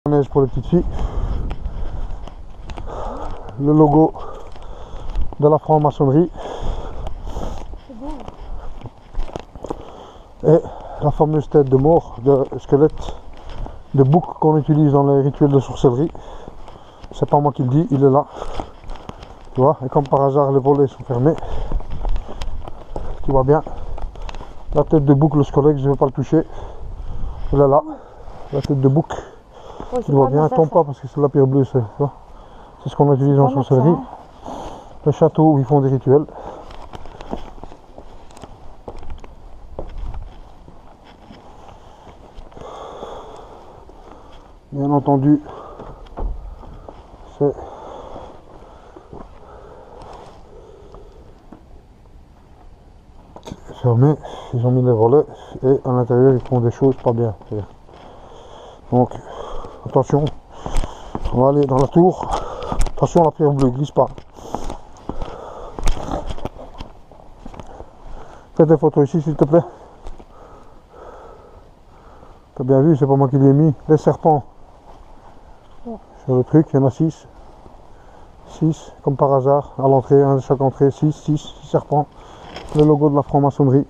neige pour les petites filles. Le logo de la franc-maçonnerie. Et la fameuse tête de mort, de squelette, de bouc qu'on utilise dans les rituels de sorcellerie. C'est pas moi qui le dis, il est là. Tu vois, et comme par hasard les volets sont fermés. Tu vois bien. La tête de bouc, le squelette, je ne vais pas le toucher. Il est là. La tête de bouc. Ouais, tu vois bien, tombe pas parce que c'est la pierre bleue, c'est ce qu'on utilise en sorcellerie. Le château où ils font des rituels. Bien entendu, c'est fermé, ils ont mis les volets et à l'intérieur ils font des choses pas bien. Donc attention, on va aller dans la tour. Attention, la pierre bleue, glisse pas. Fais des photos ici s'il te plaît. T'as bien vu, c'est pas moi qui l'ai mis. Les serpents. Sur le truc, il y en a 6. 6, comme par hasard, à l'entrée, un de chaque entrée, 6 serpents. Le logo de la franc-maçonnerie.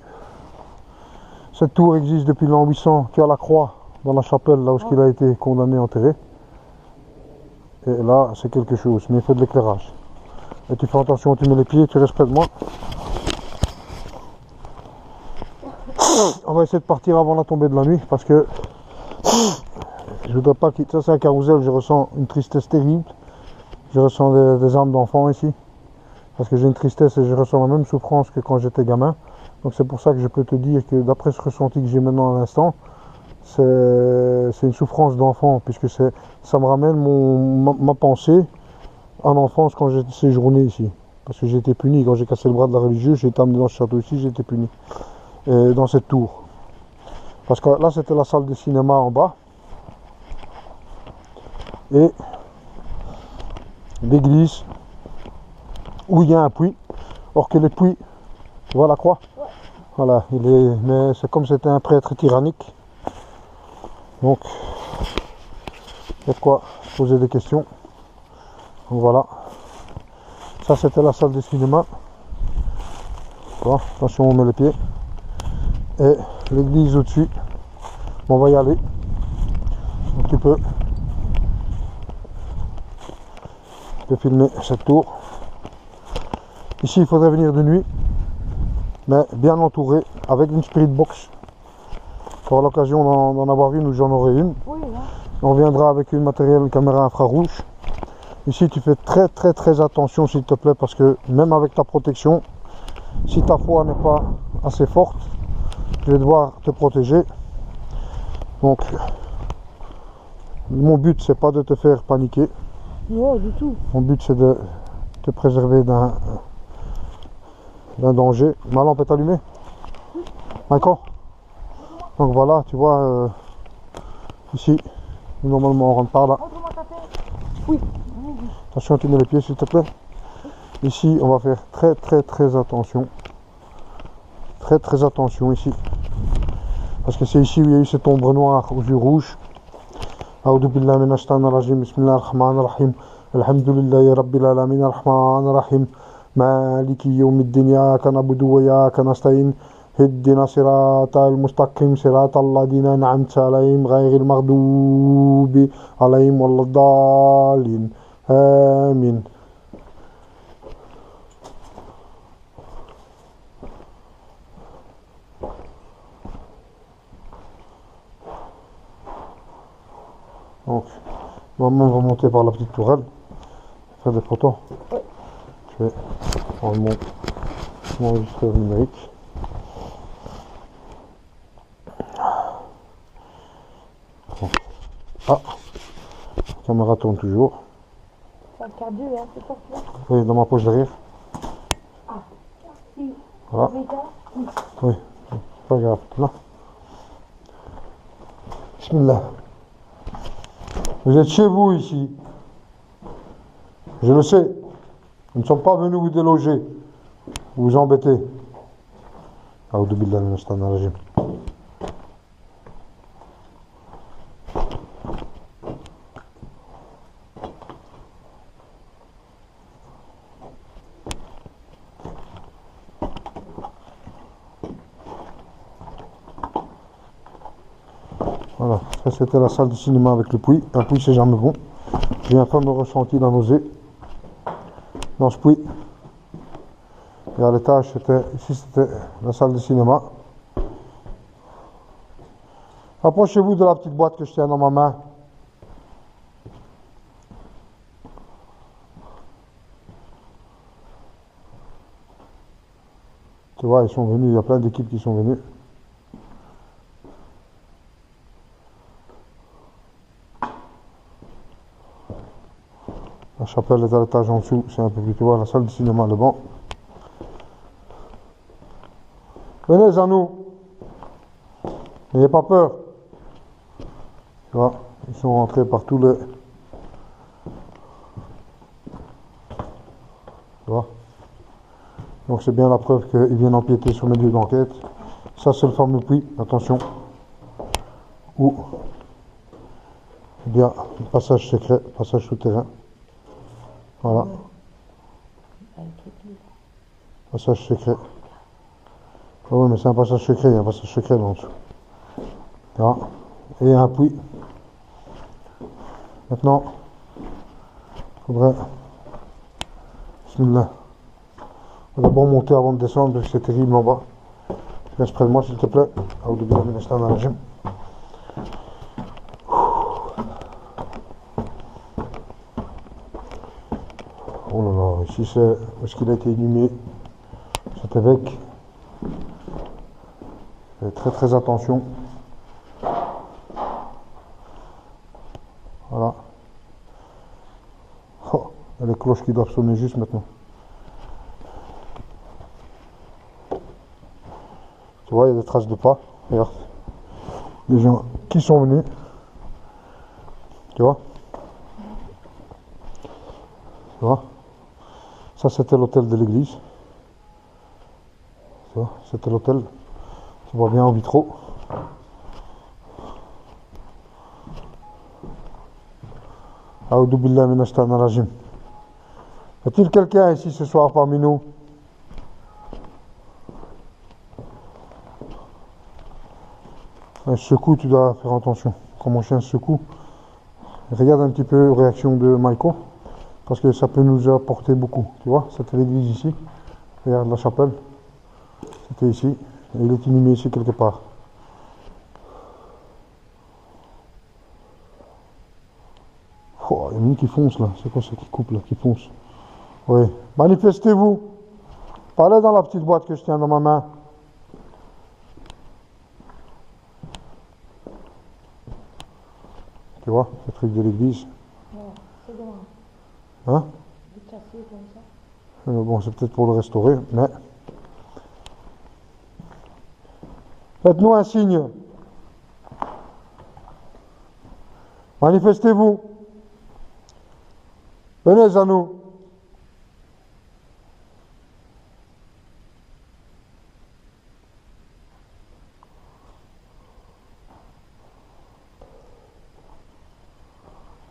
Cette tour existe depuis l'an 800. Tu as la croix dans la chapelle, là où il a été condamné, enterré. Et là, c'est quelque chose, mais il faut de l'éclairage. Et tu fais attention, tu mets les pieds, tu restes près de moi. On va essayer de partir avant la tombée de la nuit, parce que je voudrais pas quitter. Ça, c'est un carrousel, je ressens une tristesse terrible. Je ressens des âmes d'enfants ici. Parce que j'ai une tristesse et je ressens la même souffrance que quand j'étais gamin. Donc c'est pour ça que je peux te dire que d'après ce ressenti que j'ai maintenant à l'instant, c'est une souffrance d'enfant, puisque ça me ramène ma pensée en enfance quand j'ai séjourné ici. Parce que j'ai été puni, quand j'ai cassé le bras de la religieuse, j'ai été amené dans ce château ici, j'ai été puni. Et dans cette tour. Parce que là c'était la salle de cinéma en bas. Et l'église où il y a un puits. Or que les puits, tu vois la croix? Ouais. Voilà, mais c'est comme c'était un prêtre tyrannique. Donc, il y a de quoi poser des questions. Donc voilà. Ça c'était la salle de cinéma. Voilà, attention on met les pieds. Et l'église au-dessus. Bon, on va y aller. Donc tu peux filmer cette tour. Ici il faudrait venir de nuit, mais bien entouré, avec une spirit box. Tu auras l'occasion d'en avoir une ou j'en aurai une. Oui, hein. On viendra avec une matériel, une caméra infrarouge. Ici tu fais très attention s'il te plaît, parce que même avec ta protection, si ta foi n'est pas assez forte, je vais devoir te protéger. Donc mon but c'est pas de te faire paniquer. Non, du tout. Mon but c'est de te préserver d'un danger. Ma lampe est allumée. D'accord. Donc voilà, tu vois, ici, normalement on rentre par là. Oui. Attention, tu mets les pieds s'il te plaît. Ici, on va faire très attention. Très attention ici. Parce que c'est ici où il y a eu cette ombre noire aux yeux rouges. أعوذ بالله من الشيطان الرجيم بسم الله الرحمن الرحيم الحمد لله رب العالمين الرحمن الرحيم مالك يوم الدين إياك نعبد وإياك نستعين اهدنا الصراط المستقيم صراط الذين أنعمت عليهم غير المغضوب عليهم ولا الضالين آمين. Donc, maman va monter par la petite tourelle, faire des photos. Oui. Je vais prendre mon enregistreur numérique. Ah, la caméra tourne toujours. Ça a perdu, hein, c'est pas ça. Oui, dans ma poche derrière. Ah, si. Voilà. Oui, pas grave. Là. Bismillah. Vous êtes chez vous ici. Je le sais. Nous ne sommes pas venus vous déloger. Vous vous embêtez. A'oudou billahi minash shaitanir rajim. Voilà, ça c'était la salle de cinéma avec le puits. Un puits c'est jamais bon. J'ai un fameux ressenti la nausée dans ce puits. Et à l'étage, ici c'était la salle de cinéma. Approchez-vous de la petite boîte que je tiens dans ma main. Tu vois, ils sont venus, il y a plein d'équipes qui sont venues. La chapelle est à l'étage en dessous, c'est un peu plus, tu vois, la salle de cinéma, le banc. Venez à nous. N'ayez pas peur. Tu vois, ils sont rentrés par tous les... Tu vois. Donc c'est bien la preuve qu'ils viennent empiéter sur mes lieux d'enquête. Ça c'est le fameux puits, attention. Ou bien le passage secret, passage souterrain. Voilà. Passage secret. Ah oui, mais c'est un passage secret, il y a un passage secret là en dessous. Voilà. Et un puits. Maintenant, il faudrait... Bismillah. On va d'abord monter avant de descendre parce que c'est terrible en bas. Reste près de moi s'il te plaît. Oh là là, ici c'est où est-ce qu'il a été inhumé cet évêque. Faites très très attention. Voilà. Oh, il y a les cloches qui doivent sonner juste maintenant. Tu vois, il y a des traces de pas. Regarde. Les gens qui sont venus. Tu vois. Tu vois. Ça, c'était l'hôtel de l'église. Tu vois, c'était l'hôtel. Tu vois bien en vitraux. Aoudou billah minash shaitanir rajim. Y a-t-il quelqu'un ici ce soir parmi nous? Un secoue, tu dois faire attention. Quand mon chien se secoue, regarde un petit peu la réaction de Michael, parce que ça peut nous apporter beaucoup. Tu vois, c'était l'église ici. Regarde la chapelle. C'était ici. Et il est inhumé ici quelque part. Oh, il y a une qui fonce là. C'est quoi ça qui coupe là, qui fonce? Oui. Manifestez-vous. Parlez dans la petite boîte que je tiens dans ma main. Tu vois, ce truc de l'église. C'est bon. Hein? C'est cassé comme ça. Bon, c'est peut-être pour le restaurer, mais... Faites-nous un signe. Manifestez-vous. Venez à nous.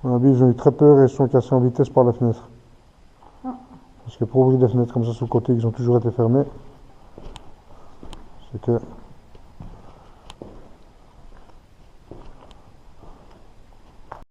À mon avis, ils ont eu très peur et se sont cassés en vitesse par la fenêtre. Parce que pour ouvrir des fenêtres comme ça sur le côté, ils ont toujours été fermés. C'est que